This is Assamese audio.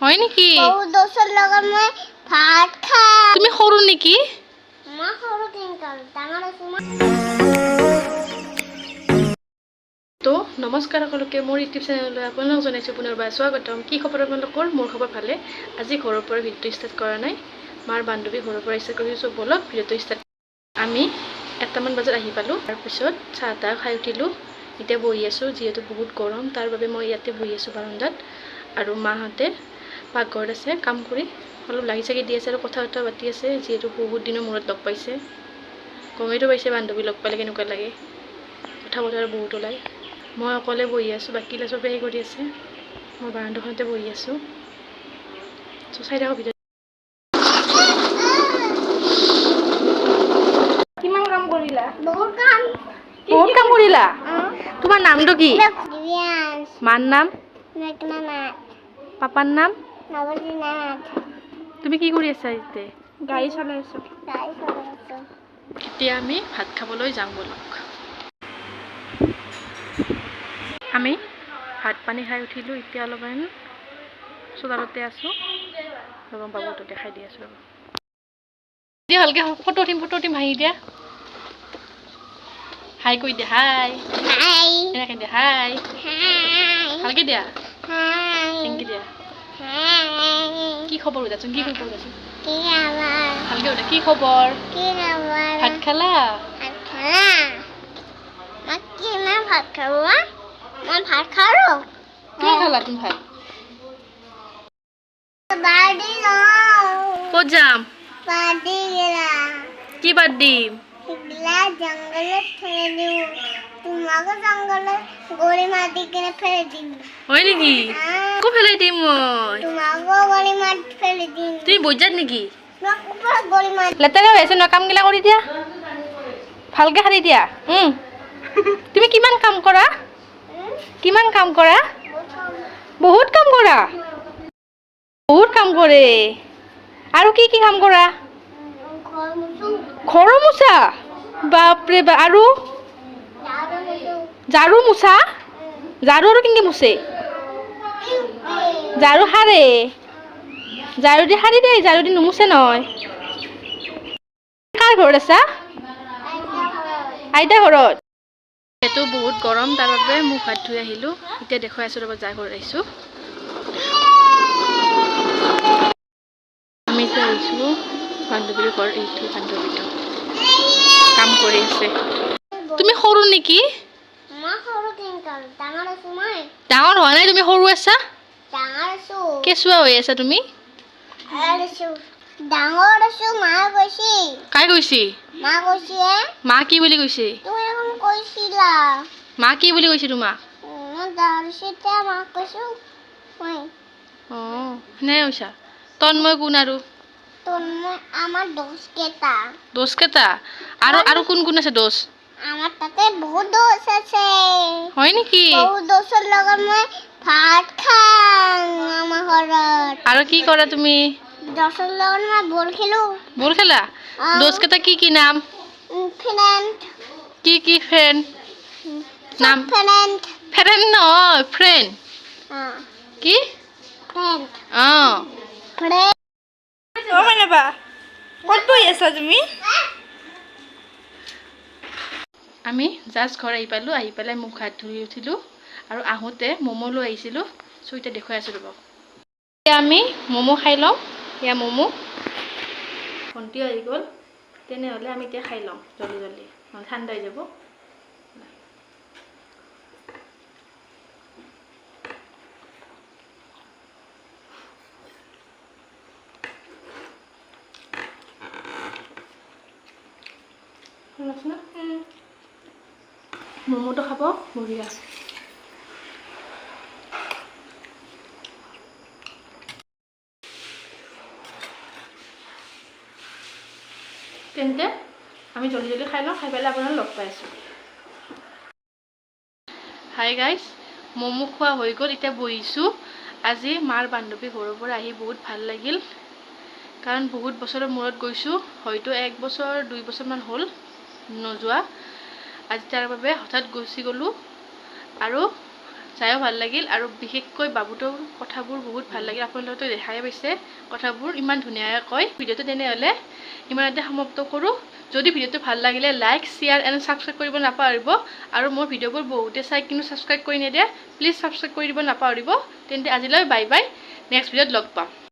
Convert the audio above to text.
হয় নেকি বহুত বছৰ লগত মই ভাত খাই তুমি সৰু নেকি মই সৰু কিন্তু ডাঙৰ আছো মই তো নমস্কাৰ সকলোকে মোৰ ইউটিউব চেনেললৈ আপোনালোক জনাইছোঁ পুনৰবাৰ স্বাগতম কি খবৰ আপোনালোকৰ মোৰ খবৰ ভালে আজি ঘৰৰ পৰা ভিডিঅ' ষ্টাৰ্ট কৰা নাই মাৰ বান্ধৱী ঘৰৰ পৰা ষ্টাৰ্ট কৰিছোঁ বলক ভিডিঅ'টো ষ্টাৰ্ট আমি 1টামান বজাত আহি পালোঁ তাৰপিছত চাহ তাহ খাই উঠিলোঁ এতিয়া বহি আছোঁ যিহেতু বহুত গৰম তাৰ বাবে মই ইয়াতে বহি আছোঁ বাৰান্দাত আৰু মাহঁতে পাকঘৰত আছে কাম কৰি অলপ লাগি চাগি দি আছে আৰু কথা পাতি আছে যিহেতু বহুত দিনৰ মূৰত লগ পাইছে গমেইতো পাইছে বান্ধৱী লগ পালে কেনেকুৱা লাগে কথা বতৰা বহুত ওলায় মই অকলে বহি আছোঁ বাকীলে চবে হেৰি কৰি আছে মই বাৰান্দাখনতে বহি আছোঁ চাই থাকক ভিডিঅ' কিমান কাম কৰিলা বহুত কাম কৰিলা তোমাৰ নামটো কি দিব্যাংশ মাৰ নাম মেঘনানাথ পাপাৰ নাম নৱজিনাথ তুমি কি কৰি আছা এতিয়া গাড়ী চলাই আছো এতিয়া আমি ভাত খাবলৈ যাওঁ বলক আমি ভাত পানী খাই উঠিলোঁ এতিয়া অলপমান চোতালতে আছোঁ ৰ'ব বাবুটো দেখাই দি আছোঁ ৰ'ব দিয়া ভালকৈ ফটো উঠিম হাঁহি দিয়া হাই কৈ দিয়া হাই এনেকৈ দিয়া হাই ভালকৈ দিয়া থেংক ইউ দিয়া কি খবৰ সোধাচোন কি খবৰ সোধাচোন ভালকৈ সোধা কি খবৰ ভাত খালা মই ভাত খালো কি খালা তুমি ভাত বাৰ্ডি ক'ত যাম বাৰ্ডি গেলা কি বাদ দিম গেলা জঙ্গলত ফেলে দিও তোমাকে জঙ্গলত গড়ি মাটি কিনে ফেলে দিম হয় নেকি কো ফেলাই দিম মই তোমাকে গড়ি মাটি ফেলে দিম তুমি বজাত নেকি তোমাক উপর গড়ি মাটি লেতেৰা হৈ আছে ন কামগিলা কৰি দিয়া ভালকৈ সাৰি দিয়া তুমি কিমান কাম কৰা বহুত কাম কৰা বহুত কাম কৰে আৰু কি কি কাম কৰা ঘৰ মোচা বাপৰে বা আৰু ঝাৰু মোচা ঝাৰু আৰু কেনেকৈ মোচে ঝাৰু সাৰে ঝাৰু দি সাৰি দেই ঝাৰু দি নুমোচে নহয় কাৰ ঘৰত আছা আইতা ঘৰত এইটো বহুত গৰম তাৰ বাবে মুখ হাত ধুই আহিলোঁ এতিয়া দেখুৱাই আছোঁ ৰ'ব যাৰ ঘৰত আহিছোঁ আমি এতিয়া আহিছোঁ বান্ধৱীৰ ঘৰ এইটো বান্ধৱীটো কাম কৰি আছে তুমি সৰু নেকি ডাঙৰ হোৱা নাই তুমি সৰু আছা কেঁচুৱা হৈ আছা তুমি ডাঙৰ আছো মা কৈছি কাই কৈছি মা কি বুলি কৈছে তুমি এখন কৈছিলা মা কি বুলি কৈছে তোমাক মই দাৰছিতে মা কৈছো মই অঁ সেনে কৈছা তন্ময় কোন আৰু তন্ময় আমাৰ দোষ কেইটা আৰু কোন কোন আছে দোষ আমাৰ তাতে বহুত দোষ আছে হয় নেকি বহুত দোষৰ লগত মই ভাত খাওঁ আমাৰ ঘৰত আৰু কি কৰা তুমি দোষৰ লগত মই বল খেলা দোষ কেইটা কি নাম ফ্ৰেণ্ড কি ফ্ৰেণ্ড নাম ফ্ৰেণ্ড নহয় ফ্ৰেণ্ড কি অঁ মানবা ক'ত বহি আছা তুমি আমি জাষ্ট ঘৰ আহি পালোঁ আহি পেলাই মুখ হাত ধুই উঠিলোঁ আৰু আহোঁতে ম'ম' লৈ আহিছিলোঁ চ' এতিয়া দেখুৱাই আছোঁ ৰ'ব এতিয়া আমি ম'ম' খাই লওঁ এয়া ম'ম' ভণ্টি আহি গ'ল তেনেহ'লে আমি এতিয়া খাই লওঁ জলদি ঠাণ্ডা হৈ যাব ম'ম'টো খাব বঢ়িয়া তেন্তে আমি জলদি খাই লওঁ খাই পেলাই আপোনাক লগ পাই আছোঁ হাই গাইজ ম'ম' খোৱা হৈ গ'ল এতিয়া বহিছোঁ আজি মাৰ বান্ধৱী ঘৰৰ পৰা আহি বহুত ভাল লাগিল কাৰণ বহুত বছৰৰ মূৰত গৈছোঁ হয়তো 1 বছৰ 2 বছৰমান হ'ল নোযোৱা আজি তাৰ বাবে হঠাৎ গুচি গ'লোঁ আৰু যায়ো ভাল লাগিল আৰু বিশেষকৈ বাবুটোৰ কথাবোৰ বহুত ভাল লাগিল আপোনালোকে দেখাই পাইছে কথাবোৰ ইমান ধুনীয়াকৈ কয় ভিডিঅ'টো তেনেহ'লে ইমানতে সমাপ্ত কৰোঁ যদি ভিডিঅ'টো ভাল লাগিলে লাইক শ্বেয়াৰ এণ্ড ছাবস্ক্ৰাইব কৰিব নাপাহৰিব আৰু মোৰ ভিডিঅ'বোৰ বহুতে চাই কিন্তু ছাবস্ক্ৰাইব কৰি নিদিয়ে প্লিজ ছাবস্ক্ৰাইব কৰি দিব নাপাহৰিব তেন্তে আজিলৈ বাই বাই নেক্সট ভিডিঅ'ত লগ পাম